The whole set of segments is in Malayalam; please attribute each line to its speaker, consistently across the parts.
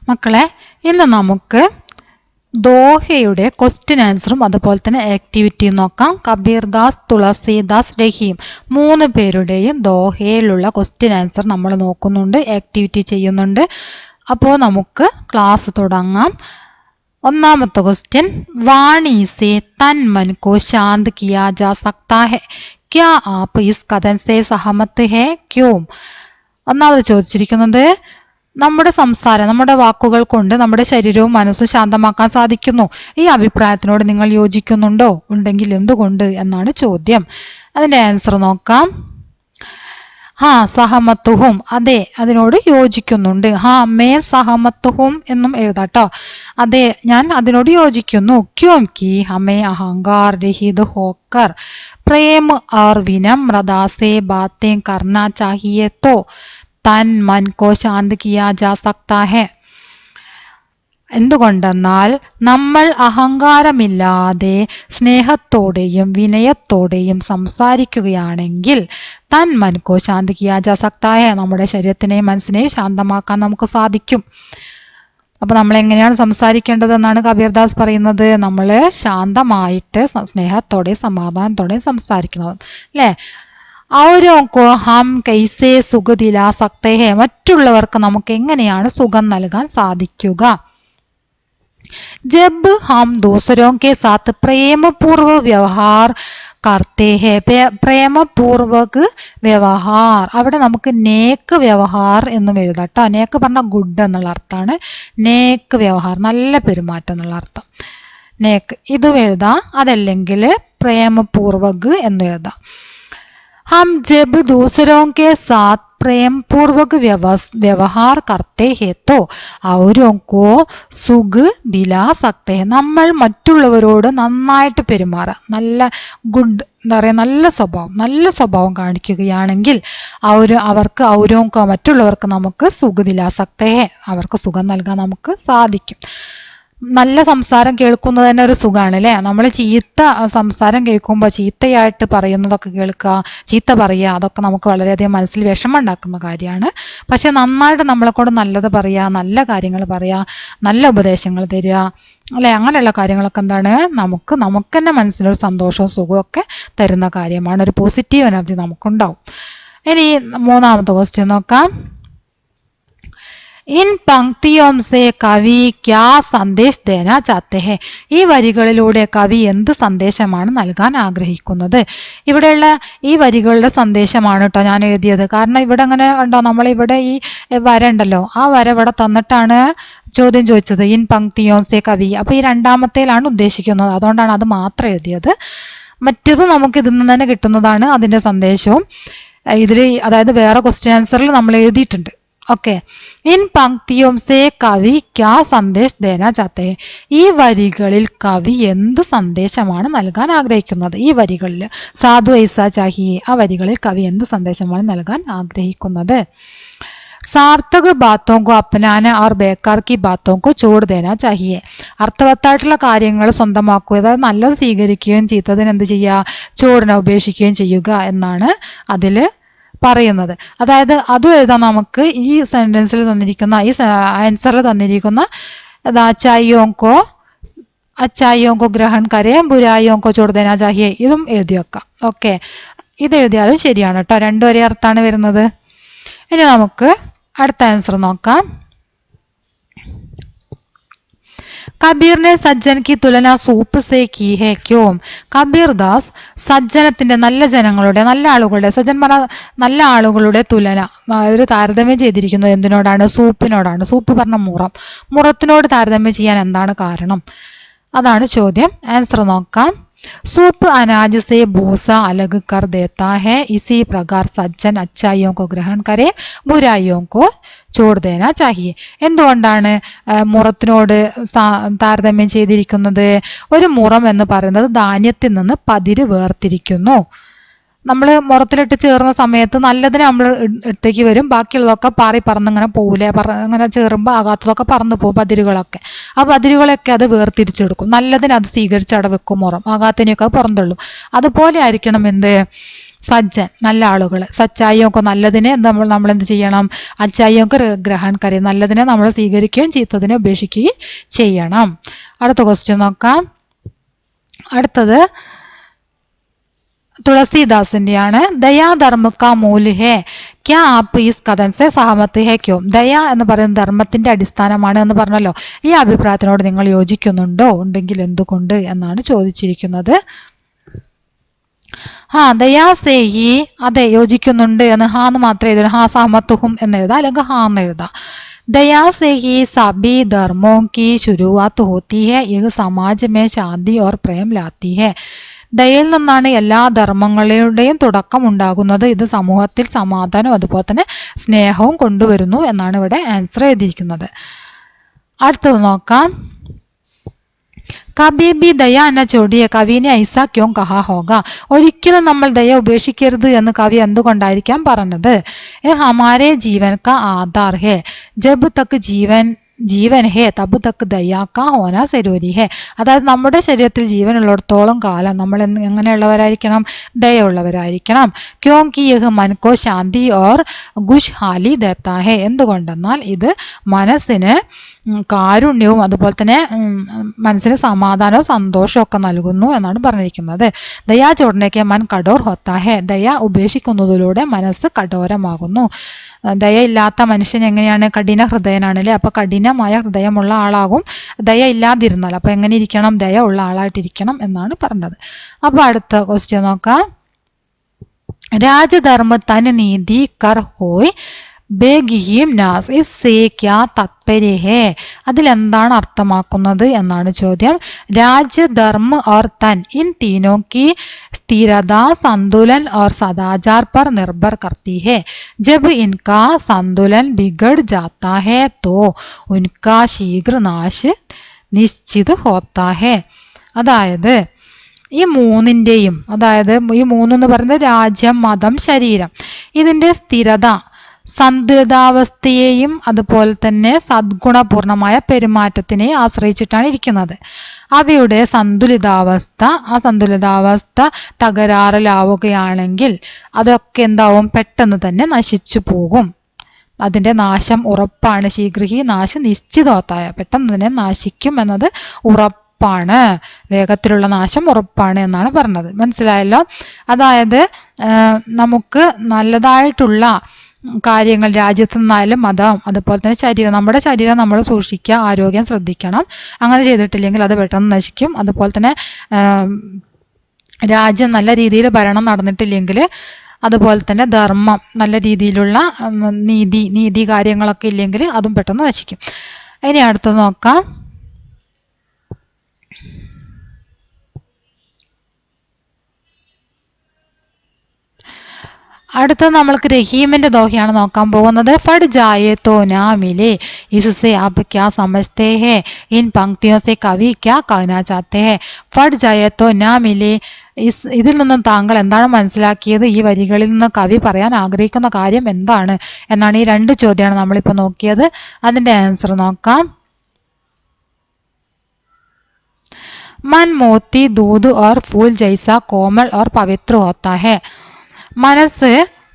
Speaker 1: മക്കളെ, ഇന്ന് നമുക്ക് ദോഹയുടെ ക്വസ്റ്റ്യൻ ആൻസറും അതുപോലെ തന്നെ ആക്ടിവിറ്റിയും നോക്കാം. കബീർദാസ്, തുളസീദാസ്, റഹീം 3 പേരുടെയും ദോഹയിലുള്ള ക്വസ്റ്റ്യൻ ആൻസർ നമ്മൾ നോക്കുന്നുണ്ട്, ആക്ടിവിറ്റി ചെയ്യുന്നുണ്ട്. അപ്പോൾ നമുക്ക് ക്ലാസ് തുടങ്ങാം. ഒന്നാമത്തെ ക്വസ്റ്റ്യൻ, വാणी से तन मन को शांत किया जा सकता है, क्या आप इस कथन से सहमत है, क्यों? ഒന്നാമത് ചോദിച്ചിരിക്കുന്നത്, നമ്മുടെ സംസാരം, നമ്മുടെ വാക്കുകൾ കൊണ്ട് നമ്മുടെ ശരീരവും മനസ്സും ശാന്തമാക്കാൻ സാധിക്കുന്നു. ഈ അഭിപ്രായത്തിനോട് നിങ്ങൾ യോജിക്കുന്നുണ്ടോ? ഉണ്ടെങ്കിൽ എന്തുകൊണ്ട് എന്നാണ് ചോദ്യം. അതിന്റെ ആൻസർ നോക്കാം. സഹമത്തുഹും, അതെ, അതിനോട് യോജിക്കുന്നുണ്ട്. മേ സഹമത്തുഹും എന്നും എഴുതാട്ടോ. അതെ, ഞാൻ അതിനോട് യോജിക്കുന്നു. ക്യോंकि हमें अहंकार रहित होकर प्रेम और विनम्रता से बातें करना चाहिए तो तन मन को शांत किया जा सकता है. എന്തുകൊണ്ടെന്നാൽ നമ്മൾ അഹങ്കാരമില്ലാതെ സ്നേഹത്തോടെയും വിനയത്തോടെയും സംസാരിക്കുകയാണെങ്കിൽ തൻ മൻകോ ശാന്തി കിയാ ജാ സക്താ ഹൈ, നമ്മുടെ ശരീരത്തിനെയും മനസ്സിനെയും ശാന്തമാക്കാൻ നമുക്ക് സാധിക്കും. അപ്പൊ നമ്മൾ എങ്ങനെയാണ് സംസാരിക്കേണ്ടതെന്നാണ് കബീർദാസ് പറയുന്നത്. നമ്മൾ ശാന്തമായിട്ട് സ്നേഹത്തോടെ സമാധാനത്തോടെ സംസാരിക്കുന്നത് അല്ലേ. ഔരോക്കോ ഹം കൈസേ സുഖ ദിലാ സക്തേ ഹൈ, മറ്റുള്ളവർക്ക് നമുക്ക് എങ്ങനെയാണ് സുഖം നൽകാൻ സാധിക്കുക. ജബ് ഹം ദൂസരോं के साथ പ്രേമപൂർവ്വ വ്യവഹാർ करते हैं, പ്രേമപൂർവക വ്യവഹാർ, അവിടെ നമുക്ക് നേക്ക് വ്യവഹാർ എന്നും എഴുതാട്ടോ. നേക്ക് പറഞ്ഞാൽ ഗുഡ് എന്നുള്ള അർത്ഥമാണ്. നേക്ക് വ്യവഹാർ, നല്ല പെരുമാറ്റം എന്നുള്ള അർത്ഥം. നേക്ക് ഇതും എഴുതാം, അതല്ലെങ്കിൽ പ്രേമപൂർവക് എന്ന് എഴുതാം. हम जब दूसरों के साथ प्रेम पूर्वक व्यवहार करते हैं तो औरों को सुख दिला सकते हैं, നമ്മൾ മറ്റുള്ളവരോട് നന്നായിട്ട് പെരുമാറാം, നല്ല ഗുഡ് എന്താ പറയുക, നല്ല സ്വഭാവം കാണിക്കുകയാണെങ്കിൽ അവർക്ക് ഔരോങ്കോ മറ്റുള്ളവർക്ക് നമുക്ക് സുഖ ദിലാ സക്തേ ഹൈ, അവർക്ക് സുഖം നൽകാൻ നമുക്ക് സാധിക്കും. നല്ല സംസാരം കേൾക്കുന്നത് തന്നെ ഒരു സുഖമാണ് അല്ലേ. നമ്മൾ ചീത്ത സംസാരം കേൾക്കുമ്പോൾ ചീത്തയായിട്ട് പറയുന്നതൊക്കെ കേൾക്കുക, ചീത്ത പറയുക, അതൊക്കെ നമുക്ക് വളരെയധികം മനസ്സിൽ വിഷമം ഉണ്ടാക്കുന്ന കാര്യമാണ്. പക്ഷെ നന്നായിട്ട് നമ്മളെക്കൊണ്ട് നല്ലത് പറയുക, നല്ല കാര്യങ്ങൾ പറയുക, നല്ല ഉപദേശങ്ങൾ തരിക അല്ലെ, അങ്ങനെയുള്ള കാര്യങ്ങളൊക്കെ എന്താണ് നമുക്ക് തന്നെ മനസ്സിലൊരു സന്തോഷവും സുഖവും ഒക്കെ തരുന്ന കാര്യമാണ്. ഒരു പോസിറ്റീവ് എനർജി നമുക്കുണ്ടാവും. ഇനി മൂന്നാമത്തെ ക്വസ്റ്റ്യൻ നോക്കാം. ഇൻ പങ്ക്തിയോം സേ കവി ക്യാ സന്ദേശ് ദേനാ ചാത്തെ ഹെ, ഈ വരികളിലൂടെ കവി എന്ത് സന്ദേശമാണ് നൽകാൻ ആഗ്രഹിക്കുന്നത്? ഇവിടെയുള്ള ഈ വരികളുടെ സന്ദേശമാണ് കേട്ടോ ഞാൻ എഴുതിയത്. കാരണം ഇവിടെ അങ്ങനെ ഉണ്ടോ, നമ്മളിവിടെ ഈ വര ഉണ്ടല്ലോ, ആ വര ഇവിടെ തന്നിട്ടാണ് ചോദ്യം ചോദിച്ചത്. ഇൻ പങ്ക്തിയോം സേ കവി, അപ്പൊ ഈ രണ്ടാമത്തേലാണ് ഉദ്ദേശിക്കുന്നത്, അതുകൊണ്ടാണ് അത് മാത്രം എഴുതിയത്. മറ്റേത് നമുക്ക് ഇതിൽ നിന്ന് തന്നെ കിട്ടുന്നതാണ് അതിന്റെ സന്ദേശവും. ഇതിൽ അതായത് വേറെ ക്വസ്റ്റ്യൻ ആൻസറിൽ നമ്മൾ എഴുതിയിട്ടുണ്ട്. ഓക്കെ, ഇൻ പങ്ക്തിയോം സേ കവി ക്യാ സന്ദേശ് ദേനാ ചാത്തെ ഹെ, ഈ വരികളിൽ കവി എന്ത് സന്ദേശമാണ് നൽകാൻ ആഗ്രഹിക്കുന്നത്? ഈ വരികളിൽ സാധു ഐസാ ചാഹിയെ, ആ വരികളിൽ കവി എന്ത് സന്ദേശമാണ് നൽകാൻ ആഗ്രഹിക്കുന്നത്? സാർത്ഥക ബാത്തോं को अपनाना और बेकार की बातों को छोड़ देना चाहिए, അർത്ഥവത്തായിട്ടുള്ള കാര്യങ്ങൾ സ്വന്തമാക്കുക, അതായത് നല്ലത് സ്വീകരിക്കുകയും ചീത്തതിന് എന്ത് ചെയ്യുക, ചോടിനെ ഉപേക്ഷിക്കുകയും ചെയ്യുക എന്നാണ് അതിൽ പറയുന്നത്. അതായത് അതും എഴുതാം നമുക്ക്. ഈ സെന്റൻസിൽ തന്നിരിക്കുന്ന, ഈ ആൻസറിൽ തന്നിരിക്കുന്ന അച്ചായിയോं को ഗ്രഹൺ കരേ ബുരായിയോं को छोड़ देना चाहिए, ഇതും എഴുതി വെക്കാം. ഓക്കെ, ഇത് എഴുതിയാലും ശരിയാണ് കേട്ടോ, രണ്ടും ഒരേ അർത്ഥമാണ് വരുന്നത്. ഇനി നമുക്ക് അടുത്ത ആൻസർ നോക്കാം. കബീർ ने सज्जन की तुलना सूप से की है क्यों? കബീർദാസ് സജ്ജനത്തിന്റെ, നല്ല ജനങ്ങളുടെ, നല്ല ആളുകളുടെ, സജ്ജൻ പറഞ്ഞ നല്ല ആളുകളുടെ തുലന, ഒരു താരതമ്യം ചെയ്തിരിക്കുന്നത് എന്തിനോടാണ്? സൂപ്പിനോടാണ്. സൂപ്പ് പറഞ്ഞ മുറത്തിനോട് താരതമ്യം ചെയ്യാൻ എന്താണ് കാരണം? അതാണ് ചോദ്യം. ആൻസർ നോക്കാം. सूप अनाज से भूसा अलग कर देता है, इसी प्रकार सज्जन अच्छाइयों को ग्रहण करे बुराइयों को ചോട് ദേനാ ചാഹിയെ. എന്തുകൊണ്ടാണ് മുറത്തിനോട് താരതമ്യം ചെയ്തിരിക്കുന്നത്? ഒരു മുറം എന്ന് പറയുന്നത് ധാന്യത്തിൽ നിന്ന് പതിര് വേർതിരിക്കുന്നു. നമ്മൾ മുറത്തിലിട്ട് ചേർന്ന സമയത്ത് നല്ലതിനെ നമ്മൾ എടുത്തേക്ക് വരും, ബാക്കിയുള്ളതൊക്കെ പാറി പറന്നിങ്ങനെ പോവില്ലേ, അങ്ങനെ ചേറുമ്പോൾ ആകാത്തതൊക്കെ പറന്നു പോകും പതിരുകളൊക്കെ. ആ പതിരുകളൊക്കെ അത് വേർതിരിച്ചെടുക്കും, നല്ലതിനെ അത് സ്വീകരിച്ച് അവിടെ വെക്കും മുറം, ആകാത്തതിനെയൊക്കെ അത് പുറന്തള്ളും. അതുപോലെ ആയിരിക്കണം എന്ത് സജ്ജൻ നല്ല ആളുകൾ, സച്ചായിയൊക്കെ നല്ലതിനെ നമ്മൾ എന്ത് ചെയ്യണം, അച്ചായിയൊക്കെ ഗ്രഹൺ കരി നല്ലതിനെ നമ്മൾ സ്വീകരിക്കുകയും ചീത്തതിനെ ഉപേക്ഷിക്കുകയും ചെയ്യണം. അടുത്ത ക്വസ്റ്റ്യൻ നോക്കാം. അടുത്തത് തുളസീദാസിന്റെയാണ്. ദയാ ധർമ്മ കാ മൂല്യ ഹേ, ക്യാ ആപ്പ് ഈസ് കഥൻ സെ സഹമത്ത് ഹേ ക്യോ. ദയ എന്ന് പറയുന്നത് ധർമ്മത്തിന്റെ അടിസ്ഥാനമാണ് എന്ന് പറഞ്ഞല്ലോ. ഈ അഭിപ്രായത്തിനോട് നിങ്ങൾ യോജിക്കുന്നുണ്ടോ, ഉണ്ടെങ്കിൽ എന്തുകൊണ്ട് എന്നാണ് ചോദിച്ചിരിക്കുന്നത്. ദയാ സേ ഹി, അതെ യോജിക്കുന്നുണ്ട് എന്ന് ഹാന്ന് മാത്രമേ എഴുതൂ. ഹാ സഹമത്തുഹും എന്ന് എഴുതാം, അല്ലെങ്കിൽ ഹാ എന്ന് എഴുതാം. दया से ही सभी धर्मों की शुरुआत होती है, यह समाज में शांति और प्रेम लाती है. ദയയിൽ നിന്നാണ് എല്ലാ ധർമ്മങ്ങളുടെയും തുടക്കം ഉണ്ടാകുന്നത്. ഇത് സമൂഹത്തിൽ സമാധാനവും അതുപോലെ തന്നെ സ്നേഹവും കൊണ്ടുവരുന്നു എന്നാണ് ഇവിടെ ആൻസർ എഴുതിയിരിക്കുന്നത്. അടുത്തത് നോക്കാം. കബി ബി ദയ എന്ന ചോടിയെ കവിനെ ഐസ ക്യോം കഹാ ഹോഗ. ഒരിക്കലും നമ്മൾ ദയ ഉപേക്ഷിക്കരുത് എന്ന് കവി എന്തുകൊണ്ടായിരിക്കാം പറഞ്ഞത്. ഹമാരെ ജീവൻ കാ ആധാർ ഹേ, ജബ് തക് ജീവൻ ഹേ തബ് തക് ദയാ കാ ഹോന സരൂരി ഹേ. അതായത് നമ്മുടെ ശരീരത്തിൽ ജീവനുള്ളിടത്തോളം കാലം നമ്മൾ എങ്ങനെയുള്ളവരായിരിക്കണം, ദയുള്ളവരായിരിക്കണം. ക്യോങ്കി യഹ് മൻ കോ ശാന്തി ഓർ ഖുശ്ഹാലി ദേത്താ ഹേ. എന്തുകൊണ്ടെന്നാൽ ഇത് മനസ്സിന് കാരുണ്യവും അതുപോലെ തന്നെ മനസ്സിന് സമാധാനവും സന്തോഷവും ഒക്കെ നൽകുന്നു എന്നാണ് പറഞ്ഞിരിക്കുന്നത്. ദയാ ചോടനേക്ക് മൻ കഠോർ ഹോത്താ ഹേ, ദയ ഉപേക്ഷിക്കുന്നതിലൂടെ മനസ്സ് കഠോരമാകുന്നു. ദയ ഇല്ലാത്ത മനുഷ്യൻ എങ്ങനെയാണ്, കഠിന ഹൃദയനാണ് അല്ലേ. അപ്പൊ കഠിനമായ ഹൃദയമുള്ള ആളാകും ദയ ഇല്ലാതിരുന്നാൽ. അപ്പൊ എങ്ങനെ ഇരിക്കണം, ദയ ഉള്ള ആളായിട്ടിരിക്കണം എന്നാണ് പറഞ്ഞത്. അപ്പൊ അടുത്ത ക്വസ്റ്റ്യൻ നോക്കാം. രാജധർമ്മ തൻ നീതി കർ ഹോയ് ബേഗിയും നാസ് ഇസ്സേ ക്യാ താത്പര്യ ഹേ. അതിലെന്താണ് അർത്ഥമാക്കുന്നത് എന്നാണ് ചോദ്യം. രാജ്യ, ധർമ്മ और तन इन तीनों की स्थिरता, संतुलन और सदाचार पर निर्भर करती है. जब इनका संतुलन बिगड़ जाता है तो उनका शीघ्र नाश निश्चित होता है. അതായത് ഈ മൂന്നിൻ്റെയും, അതായത് ഈ മൂന്നെന്ന് പറയുന്നത് രാജ്യം, മതം, ശരീരം, ഇതിൻ്റെ സ്ഥിരത, സന്തുലിതാവസ്ഥയെയും അതുപോലെ തന്നെ സദ്ഗുണപൂർണമായ പെരുമാറ്റത്തിനെ ആശ്രയിച്ചിട്ടാണ് ഇരിക്കുന്നത്. അവയുടെ സന്തുലിതാവസ്ഥ തകരാറിലാവുകയാണെങ്കിൽ അതൊക്കെ എന്താവും, പെട്ടെന്ന് തന്നെ നശിച്ചു പോകും. അതിൻ്റെ നാശം ഉറപ്പാണ്. ശീഘ്രഹി നാശം നിശ്ചിതോത്തായ, പെട്ടെന്ന് തന്നെ നാശിക്കും എന്നത് ഉറപ്പാണ്. വേഗത്തിലുള്ള നാശം ഉറപ്പാണ് എന്നാണ് പറഞ്ഞത്. മനസ്സിലായല്ലോ. അതായത് നമുക്ക് നല്ലതായിട്ടുള്ള കാര്യങ്ങൾ രാജ്യത്തു നിന്നായാലും മതം അതുപോലെ തന്നെ ശരീരം, നമ്മുടെ ശരീരം നമ്മൾ സൂക്ഷിക്കുക, ആരോഗ്യം ശ്രദ്ധിക്കണം. അങ്ങനെ ചെയ്തിട്ടില്ലെങ്കിൽ അത് പെട്ടെന്ന് നശിക്കും. അതുപോലെ തന്നെ രാജ്യം നല്ല രീതിയിൽ ഭരണം നടന്നിട്ടില്ലെങ്കിൽ, അതുപോലെ തന്നെ ധർമ്മം നല്ല രീതിയിലുള്ള നീതി കാര്യങ്ങളൊക്കെ ഇല്ലെങ്കിൽ അതും പെട്ടെന്ന് നശിക്കും. ഇനി അടുത്തത് നോക്കാം. അടുത്തത് നമ്മൾക്ക് രഹീമിന്റെ ദോഹയാണ് നോക്കാൻ പോകുന്നത്. ഫഡ് ജായേ തോ നാ മിലേ इससे आप क्या समझते हैं, इन पंक्तियों से कवि क्या कहना चाहते हैं. ഫഡ് ജായേ തോ നാ മിലേ, ഇതിൽ നിന്നും താങ്കൾ എന്താണ് മനസ്സിലാക്കിയത്, ഈ വരികളിൽ നിന്ന് കവി പറയാൻ ആഗ്രഹിക്കുന്ന കാര്യം എന്താണ് എന്നാണ്. ഈ രണ്ട് ചോദ്യമാണ് നമ്മളിപ്പോൾ നോക്കിയത്. അതിന്റെ ആൻസർ നോക്കാം. मन मोती दूध और फूल जैसा कोमल और पवित्र होता है. മനസ്സ്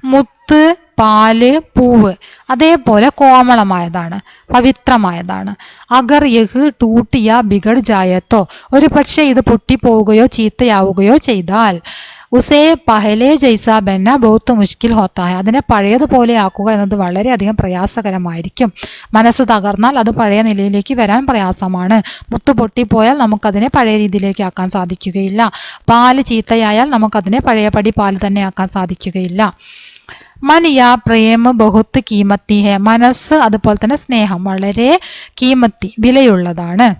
Speaker 1: മുത്ത്, പാല്, പൂവ് അതേപോലെ കോമളമായതാണ്, പവിത്രമായതാണ്. അഗർ യഹ് ടൂട്ട് യാ ബിഗഡ് ജായത്തോ, ഒരു പക്ഷേ ഇത് പൊട്ടിപ്പോവുകയോ ചീത്തയാവുകയോ ചെയ്താൽ ഉസേ പഹലെ ജൈസ ബന്ന ബഹുത്ത് മുഷ്കിൽ ഹോത്താ ഹെ, അതിനെ പഴയതുപോലെ ആക്കുക എന്നത് വളരെയധികം പ്രയാസകരമായിരിക്കും. മനസ്സ് തകർന്നാൽ അത് പഴയ നിലയിലേക്ക് വരാൻ പ്രയാസമാണ്. മുത്ത് പൊട്ടിപ്പോയാൽ നമുക്കതിനെ പഴയ രീതിയിലേക്ക് ആക്കാൻ സാധിക്കുകയില്ല. പാല് ചീത്തയായാൽ നമുക്കതിനെ പഴയപടി പാല് തന്നെ ആക്കാൻ സാധിക്കുകയില്ല. മൻ യാ പ്രേമ ബഹുത്ത് കീമത്തി ഹെ, മനസ്സ് അതുപോലെ തന്നെ സ്നേഹം വളരെ കീമത്തി വിലയുള്ളതാണ്.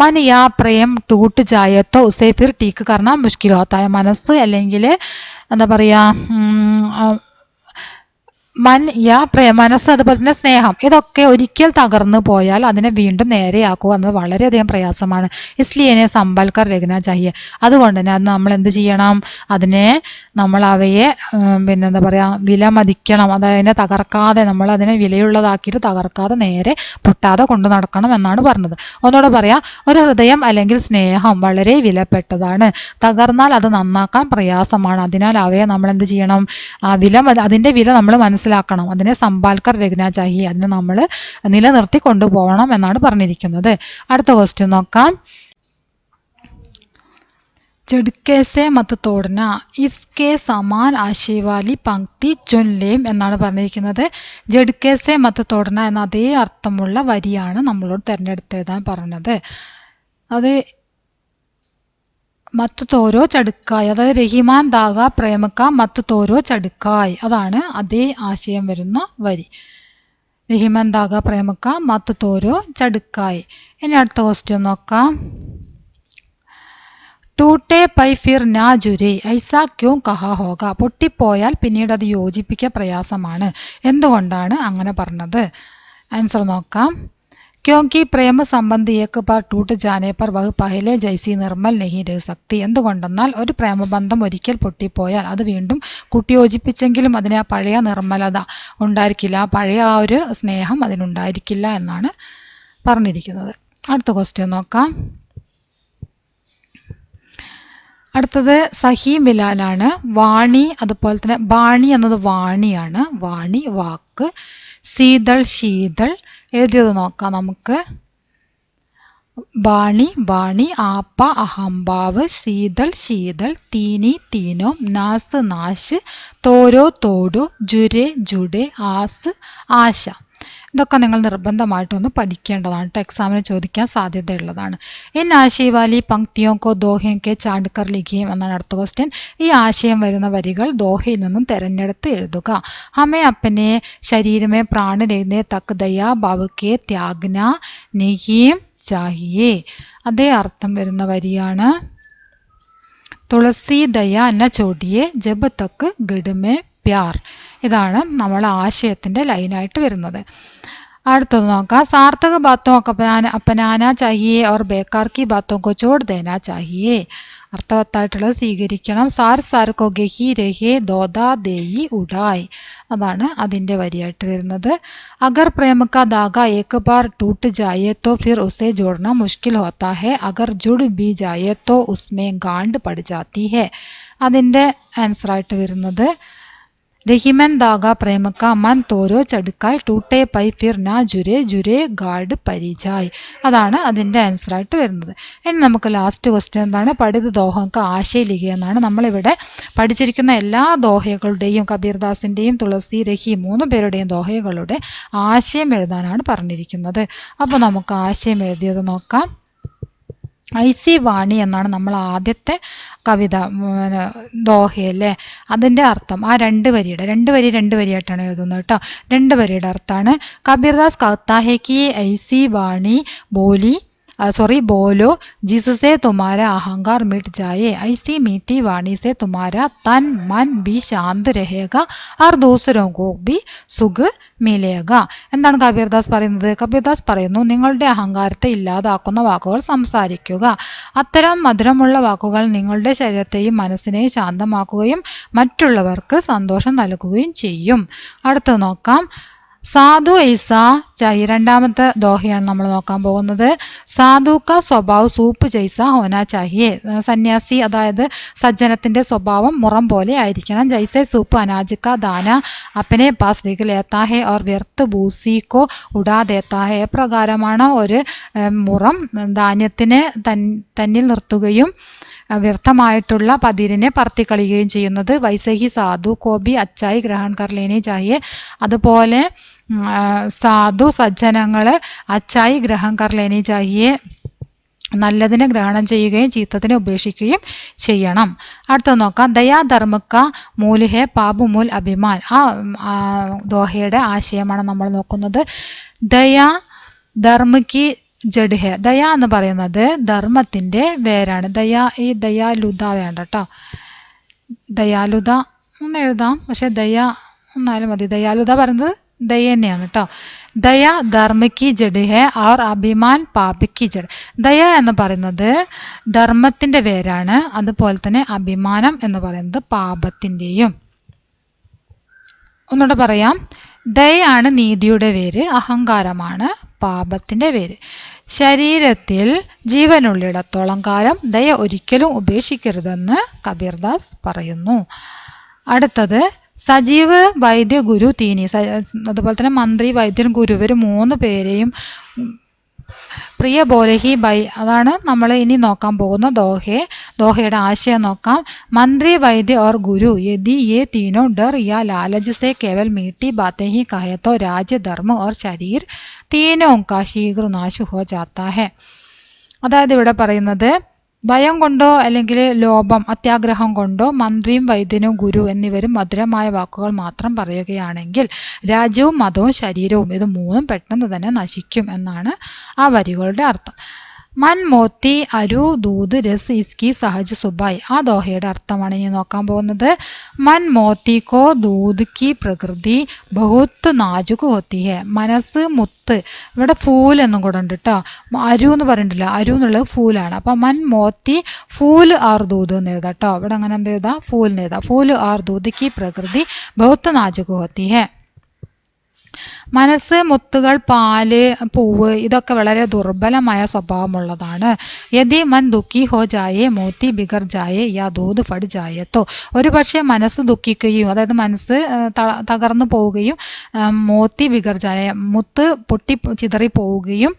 Speaker 1: मन या प्रेम टूट जाए तो उसे फिर ठीक करना मुश्किल होता है. മനസ്സ് അല്ലെങ്കിൽ എന്താ പറയുക, മനസ്സ്, അതുപോലെ തന്നെ സ്നേഹം, ഇതൊക്കെ ഒരിക്കൽ തകർന്നു പോയാൽ അതിനെ വീണ്ടും നേരെയാക്കുക എന്നത് വളരെയധികം പ്രയാസമാണ്. ഇസ്ലിയെ സമ്പൽക്കർ രഖ്ന ചാഹിയെ. അതുകൊണ്ട് തന്നെ അത് നമ്മൾ എന്ത് ചെയ്യണം, നമ്മൾ അവയെ പിന്നെന്താ പറയുക, വിലമതിക്കണം. അതിനെ തകർക്കാതെ, നമ്മൾ അതിനെ വിലയുള്ളതാക്കിയിട്ട് തകർക്കാതെ നേരെ പൊട്ടാതെ കൊണ്ടു നടക്കണം എന്നാണ് പറഞ്ഞത്. ഒന്നുകൂടെ പറയാം, ഒരു ഹൃദയം അല്ലെങ്കിൽ സ്നേഹം വളരെ വിലപ്പെട്ടതാണ്. തകർന്നാൽ അത് നന്നാക്കാൻ പ്രയാസമാണ്. അതിനാൽ അവയെ നമ്മൾ എന്ത് ചെയ്യണം, അതിൻ്റെ വില നമ്മൾ മനസ്സിലാക്കണം. അതിനെ സമ്പാൽക്കർ രഖ്ന ചാഹിയെ, അതിനെ നമ്മൾ നിലനിർത്തി കൊണ്ടുപോകണം എന്നാണ് പറഞ്ഞിരിക്കുന്നത്. അടുത്ത ക്വസ്റ്റ്യൻ നോക്കാം. झटके से मत तोड़ना इसके समान आशय वाली पंक्ति चुन लें എന്നാണ് പറഞ്ഞിരിക്കുന്നത്. झटके से मत तोड़ना എന്ന അതേ അർത്ഥമുള്ള വരിയാണ് നമ്മളോട് തിരഞ്ഞെടുത്തെഴുതാൻ പറഞ്ഞത്. അത് മത്ത് തോരോ ചടുക്കായ്, അതായത് രഹിമാൻ ദാഗ പ്രേമക്ക മത്ത് തോരോ ചടുക്കായ്, അതാണ് അതേ ആശയം വരുന്ന വരി. രഹിമാൻ ദാഗ പ്രേമക്ക മത്ത് തോരോ ചടുക്കായ്. ഇനി അടുത്ത ക്വസ്റ്റ്യൻ നോക്കാം. ടൂട്ടെ പൈ ഫിർ നാ ജുരേ ഐസാ ക്യോ കഹാ ഹോഗ. പൊട്ടിപ്പോയാൽ പിന്നീട് അത് യോജിപ്പിക്കാൻ പ്രയാസമാണ്. എന്തുകൊണ്ടാണ് അങ്ങനെ പറഞ്ഞത്? ആൻസർ നോക്കാം. ക്യോങ്കി പ്രേമ സംബന്ധി ഏക് ബാർ ടൂട്ട് ജാനെ പർ വഹ് പഹലെ ജൈസി നിർമ്മൽ നഹി രഹ് സക്തി. എന്തുകൊണ്ടെന്നാൽ ഒരു പ്രേമബന്ധം ഒരിക്കൽ പൊട്ടിപ്പോയാൽ അത് വീണ്ടും കൂട്ടിയോജിപ്പിച്ചെങ്കിലും അതിന് ആ പഴയ നിർമ്മലത ഉണ്ടായിരിക്കില്ല, ആ പഴയ ആ ഒരു സ്നേഹം അതിനുണ്ടായിരിക്കില്ല എന്നാണ് പറഞ്ഞിരിക്കുന്നത്. അടുത്ത ക്വസ്റ്റ്യൻ നോക്കാം. അടുത്തത് സഹി മിലാലാണ്. വാണി, അതുപോലെ തന്നെ ബാണി എന്നത് വാണിയാണ്. വാണി വാക്ക്. ശീതൾ ശീതൾ. എഴുതിയത് നോക്കാം നമുക്ക്. ബാണി ബാണി, ആപ്പ അഹംഭാവ്, ശീതൾ ശീതൾ, തീനി തീനോ, നാസ് നാശ്, തോരോ തോടു, ജുരെ ജുഡെ, ആസ് ആശ. ഇതൊക്കെ നിങ്ങൾ നിർബന്ധമായിട്ടൊന്ന് പഠിക്കേണ്ടതാണ്. എക്സാമിന് ചോദിക്കാൻ സാധ്യതയുള്ളതാണ്. ഇൻ ആശയവാലി പങ്ക്തിയോ കോ ദോഹയും കെ ചാണ്ട്കർ ലിഖിയും എന്നാണ് അടുത്ത ക്വസ്റ്റ്യൻ. ഈ ആശയം വരുന്ന വരികൾ ദോഹയിൽ നിന്നും തിരഞ്ഞെടുത്ത് എഴുതുക. ഹമേ അപ്പനെ ശരീരമേ പ്രാണ രഹ്നെ തക് ദയാ ഭാവ് കെ ത്യാഗ്ന നിഹീം ചാഹിയേ. അതേ അർത്ഥം വരുന്ന വരിയാണ്. തുളസി ദയ എന്ന ചോടിയെ ജബ് തക്ക് ഗഡ്മേ പ്യാർ. ഇതാണ് നമ്മളെ ആശയത്തിൻ്റെ ലൈനായിട്ട് വരുന്നത്. അടുത്തത് നോക്കാം. സാർത്ഥക ബാത്തോ അപ്പനാന ചാഹിയെ और बेकार की बातों को छोड़ देना चाहिए. അർത്ഥവത്തായിട്ടുള്ളത് സ്വീകരിക്കണം. സാർ സാർ കോ ഗഹി രഹേ ദോദാ ദേയി ഉഡായ്. അതാണ് അതിൻ്റെ വരിയായിട്ട് വരുന്നത്. അഗർ പ്രേമ കാ ധാഗ ഏക് ബാർ ടൂട്ട് ജായേ തോ ഫിർ ഉസേ ജോഡ്ന മുഷ്കിൽ ഹോത്താ ഹെ. അഗർ ജുഡ് ബി ജായേ തോ ഉസ്മേ ഗാണ്ട് പട് ജാത്തി ഹെ. അതിൻ്റെ ആൻസറായിട്ട് വരുന്നത് രഹിമൻ ദാഗ പ്രേമക്ക മൻ തോരോ ചടുക്കായ് ടൂട്ടെ പൈ ഫിർ നാ ജുരേ ജുരേ ഗാഡ് പരിചായ്. അതാണ് അതിൻ്റെ ആൻസറായിട്ട് വരുന്നത്. ഇനി നമുക്ക് ലാസ്റ്റ് ക്വസ്റ്റ്യൻ എന്താണ്? പഠിത ദോഹക്ക് ആശയലിഖ എന്നാണ്. നമ്മളിവിടെ പഠിച്ചിരിക്കുന്ന എല്ലാ ദോഹകളുടെയും കബീർദാസിൻ്റെയും തുളസി രഹി 3 പേരുടെയും ദോഹകളുടെ ആശയം എഴുതാനാണ് പറഞ്ഞിരിക്കുന്നത്. അപ്പോൾ നമുക്ക് ആശയം എഴുതിയത് നോക്കാം. ഐസി വാണി എന്നാണ് നമ്മൾ ആദ്യത്തെ കവിത ദോഹയല്ലേ. അതിൻ്റെ അർത്ഥം ആ രണ്ട് വരിയായിട്ടാണ് എഴുതുന്നത് കേട്ടോ. 2 വരിയുടെ അർത്ഥമാണ് കബീർദാസ് कहता है कि ऐसी वाणी बोलो जिससे तुम्हारा अहंकार मिट जाए. ऐसी मीठी वाणी से तुम्हारा तन मन भी शांत रहेगा और दूसरों को भी सुख മിലേക. എന്താണ് കബീർദാസ് പറയുന്നത്? കബീർദാസ് പറയുന്നു, നിങ്ങളുടെ അഹങ്കാരത്തെ ഇല്ലാതാക്കുന്ന വാക്കുകൾ സംസാരിക്കുക. അത്തരം മധുരമുള്ള വാക്കുകൾ നിങ്ങളുടെ ശരീരത്തെയും മനസ്സിനെയും ശാന്തമാക്കുകയും മറ്റുള്ളവർക്ക് സന്തോഷം നൽകുകയും ചെയ്യും. അടുത്ത് നോക്കാം. സാധു ഐസ ചായി. 2ാമത്തെ ദോഹയാണ് നമ്മൾ നോക്കാൻ പോകുന്നത്. സാധു കാ സ്വഭാവ് സൂപ്പ് ജൈസ ഹോനാ ചാഹിയെ. സന്യാസി അതായത് സജ്ജനത്തിൻ്റെ സ്വഭാവം മുറം പോലെ ആയിരിക്കണം. ജൈസെ സൂപ്പ് അനാജ് കാ ദാന അപ്പനെ പാസ് ലിഖ് ലേത്താ ഹെ और व्यर्थ भूसी को उड़ा देता है. എപ്രകാരമാണ് ഒരു മുറം ധാന്യത്തിനെ തന്നിൽ നിർത്തുകയും വ്യർത്ഥമായിട്ടുള്ള പതിരിനെ പറത്തിക്കളിയുകയും ചെയ്യുന്നത്. വൈസഹി സാധു കോബി അച്ചായി ഗ്രഹൺ കർ ലേനി ചാഹിയെ. അതുപോലെ സാധു സജ്ജനങ്ങൾ അച്ചായി ഗ്രഹൺ കർ ലേനി ചാഹിയെ, നല്ലതിനെ ഗ്രഹണം ചെയ്യുകയും ചീത്തത്തിനെ ഉപേക്ഷിക്കുകയും ചെയ്യണം. അടുത്ത നോക്കാം. ദയാധർമ്മക്ക മൂല് ഹെ പാപ് മൂൽ അഭിമാൻ. ആ ദോഹയുടെ ആശയമാണ് നമ്മൾ നോക്കുന്നത്. ദയാ ധർമ്മക്ക് ജഡ് ഹെ. ദയ എന്ന് പറയുന്നത് ധർമ്മത്തിൻ്റെ വേരാണ്. ഈ ദയാലുത വേണ്ട കേട്ടോ. ദയാലുത ഒന്ന് എഴുതാം, പക്ഷെ ദയ എന്നാലും മതി. ദയാലുത പറയുന്നത് ദയ തന്നെയാണ് കേട്ടോ. ദയ ധർമ്മയ്ക്ക് ജഡ് ഹെ और അഭിമാൻ പാപിക്ക് ജഡ്. ദയ എന്ന് പറയുന്നത് ധർമ്മത്തിൻ്റെ പേരാണ്, അതുപോലെ തന്നെ അഭിമാനം എന്ന് പറയുന്നത് പാപത്തിൻ്റെയും. ഒന്നുകൂടെ പറയാം. ദയയാണ് നീതിയുടെ പേര്, അഹങ്കാരമാണ് പാപത്തിൻ്റെ പേര്. ശരീരത്തിൽ ജീവനുള്ളിടത്തോളം കാലം ദയ ഒരിക്കലും ഉപേക്ഷിക്കരുതെന്ന് കബീർദാസ് പറയുന്നു. അടുത്തത് സജീവ് വൈദ്യ ഗുരു തീനി, അതുപോലെ തന്നെ മന്ത്രി വൈദ്യൻ ഗുരു, ഇവർ 3 പേരെയും പ്രിയ ബോലഹി ബൈ, അതാണ് നമ്മൾ ഇനി നോക്കാൻ പോകുന്ന ദോഹയുടെ ആശയം നോക്കാം. മന്ത്രി വൈദ്യ और गुरु यदि ये तीनों डर या लालच से केवल मीठी बातें ही कहे तो राज्य धर्म और शरीर तीनों का शीघ्र नाश हो जाता है. അതായത് ഇവിടെ പറയുന്നത് ഭയം കൊണ്ടോ അല്ലെങ്കിൽ ലോഭം അത്യാഗ്രഹം കൊണ്ടോ മന്ത്രിയും വൈദ്യനും ഗുരു എന്നിവരും മധുരമായ വാക്കുകൾ മാത്രം പറയുകയാണെങ്കിൽ രാജ്യവും മതവും ശരീരവും ഇത് 3 പെട്ടെന്ന് തന്നെ നശിക്കും എന്നാണ് ആ വരികളുടെ അർത്ഥം. മൻ മോത്തി അരു ദൂത് രസ് ഇസ്കി സഹജ് സുബായ്, ആ ദോഹയുടെ അർത്ഥമാണ് ഇനി നോക്കാൻ പോകുന്നത്. മൻ മോത്തി കോ ദൂത് കി പ്രകൃതി ബഹുത്ത് നാജുക് ഹോത്തി ഹെ. മനസ്സ് മുത്ത്, ഇവിടെ ഫൂൽ എന്നും കൂടെ ഉണ്ട് കേട്ടോ. അരു എന്ന് പറഞ്ഞിട്ടില്ല, അരു എന്നുള്ളത് ഫൂലാണ്. അപ്പം മൻ മോത്തി ഫൂൽ ആർ ദൂത് എന്ന് എഴുതാം കേട്ടോ. ഇവിടെ അങ്ങനെ എന്ത് എഴുതാം, ഫൂൽ എന്ന് എഴുതാം. ഫൂൽ ആർ ദൂത് കി പ്രകൃതി ബഹുത്ത് നാജുക് ഹോത്തി ഹെ. മനസ്സ്, മുത്തുകൾ, പാല്, പൂവ് ഇതൊക്കെ വളരെ ദുർബലമായ സ്വഭാവമുള്ളതാണ്. യദി മൻ ദുഃഖി ഹോ ജായേ മോത്തി ബിഗർ ജായേ യാ ദൂത് ഫട് ജായേത്തോ. ഒരു പക്ഷേ മനസ്സ് ദുഃഖിക്കുകയും, അതായത് മനസ്സ് തകർന്നു പോവുകയും, മോത്തി ബിഗർ ജായ മുത്ത് പൊട്ടി ചിതറി പോവുകയും,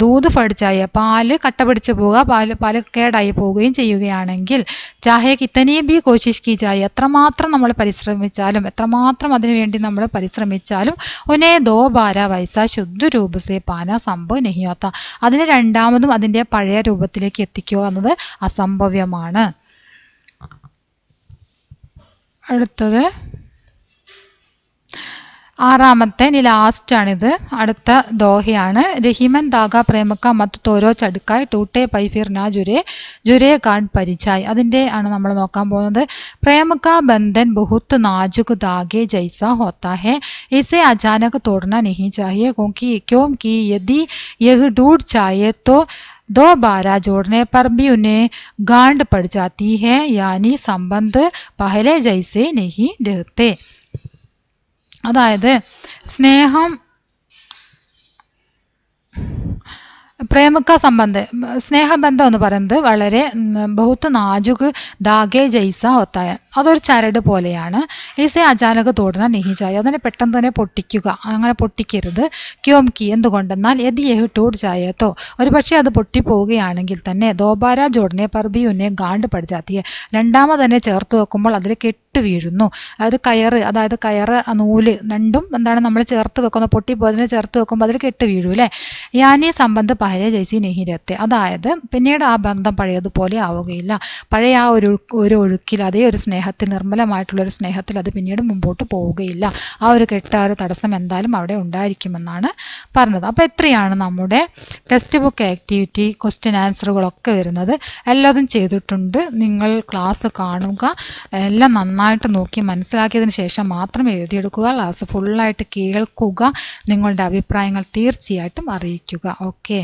Speaker 1: ദൂത് ഫട് ജായ പാല് കട്ട പിടിച്ച് പോവുക, പാല് കേടായി പോവുകയും ചെയ്യുകയാണെങ്കിൽ ചാഹേ കിത്തനി ബി കോശിഷ് കി ജായ, എത്രമാത്രം നമ്മൾ പരിശ്രമിച്ചാലും, എത്രമാത്രം അതിനുവേണ്ടി നമ്മൾ പരിശ്രമിച്ചാലും ഉനേ ദോ ബാര വൈസ ശുദ്ധ രൂപസേ പാന സംഭവ നഹിയോത്ത, അതിന് രണ്ടാമതും അതിൻ്റെ പഴയ രൂപത്തിലേക്ക് എത്തിക്കുക എന്നത് അസംഭവ്യമാണ്. അടുത്തത് 6ാമത്തെ ഇനി ലാസ്റ്റാണിത്. അടുത്ത ദോഹയാണ്. രഹിമൻ ദാഗ പ്രേമക്ക മത്ത് തോരോ ചടുക്കായ് ടൂട്ടെ പൈ ഫിർ നാ ജുരേ കാഡ് പരിചായ്, അതിൻ്റെ ആണ് നമ്മൾ നോക്കാൻ പോകുന്നത്. പ്രേമക്ക ബന്ധൻ ബഹുത്ത് നാജുക് ദാഗെ ജൈസ ഹോത്താ ഹെ, ഇസെ അചാനക് തോടന നഹി ചാഹിയെ ക്യോंकि यदि यह टूट जाए तो दोबारा जोड़ने पर भी उन्हें गांठ पड़ जाती है, यानी संबंध पहले जैसे नहीं रहते. അതായത് പ്രേമക്ക സ്നേഹബന്ധം എന്ന് പറയുന്നത് വളരെ ബഹുത്ത് നാജുക് ദാഗെ ജൈസ ഹോത്തായ, അതൊരു ചരട് പോലെയാണ്. ഈസെ അചാനക് തോടന നെഹിചായ, അതിനെ പെട്ടെന്ന് തന്നെ പൊട്ടിക്കുക, അങ്ങനെ പൊട്ടിക്കരുത്. ക്യോംകി എന്തുകൊണ്ടെന്നാൽ യദി യഹ് ടൂട്ട് ജായേത്തോ, ഒരു പക്ഷേ അത് പൊട്ടിപ്പോവുകയാണെങ്കിൽ തന്നെ ദോബാര ജോഡനെ പർബി ഉന്നെ ഗാണ്ട് പഠിച്ചാത്തിയെ, രണ്ടാമത് തന്നെ ചേർത്ത് വെക്കുമ്പോൾ അതിൽ കെട്ട് വീഴുന്നു. അതായത് കയറ് നൂല് രണ്ടും എന്താണ് നമ്മൾ ചേർത്ത് വെക്കുന്ന, പൊട്ടിപ്പോയതിനെ ചേർത്ത് വെക്കുമ്പോൾ അതിൽ കെട്ട് വീഴൂ അല്ലേ. യാനി സംബന്ധ പഹലെ ജൈസി നെഹിരത്തെ, അതായത് പിന്നീട് ആ ബന്ധം പഴയതുപോലെ ആവുകയില്ല. പഴയ ആ ഒരു ഒഴുക്കിൽ, അതേ ഒരു സ്നേഹത്തിൽ, നിർമ്മലമായിട്ടുള്ളൊരു സ്നേഹത്തിൽ അത് പിന്നീട് മുമ്പോട്ട് പോവുകയില്ല. ആ ഒരു കെട്ട, ആ ഒരു തടസ്സം എന്തായാലും അവിടെ ഉണ്ടായിരിക്കുമെന്നാണ് പറഞ്ഞത്. അപ്പോൾ എത്രയാണ് നമ്മുടെ ടെക്സ്റ്റ് ബുക്ക് ആക്ടിവിറ്റി ക്വസ്റ്റ്യൻ ആൻസറുകളൊക്കെ വരുന്നത്. എല്ലാതും ചെയ്തിട്ടുണ്ട്. നിങ്ങൾ ക്ലാസ് കാണുക, എല്ലാം നന്നായിട്ട് നോക്കി മനസ്സിലാക്കിയതിന് ശേഷം മാത്രം എഴുതിയെടുക്കുക. ക്ലാസ് ഫുള്ളായിട്ട് കേൾക്കുക. നിങ്ങളുടെ അഭിപ്രായങ്ങൾ തീർച്ചയായിട്ടും അറിയിക്കുക. ഓക്കെ.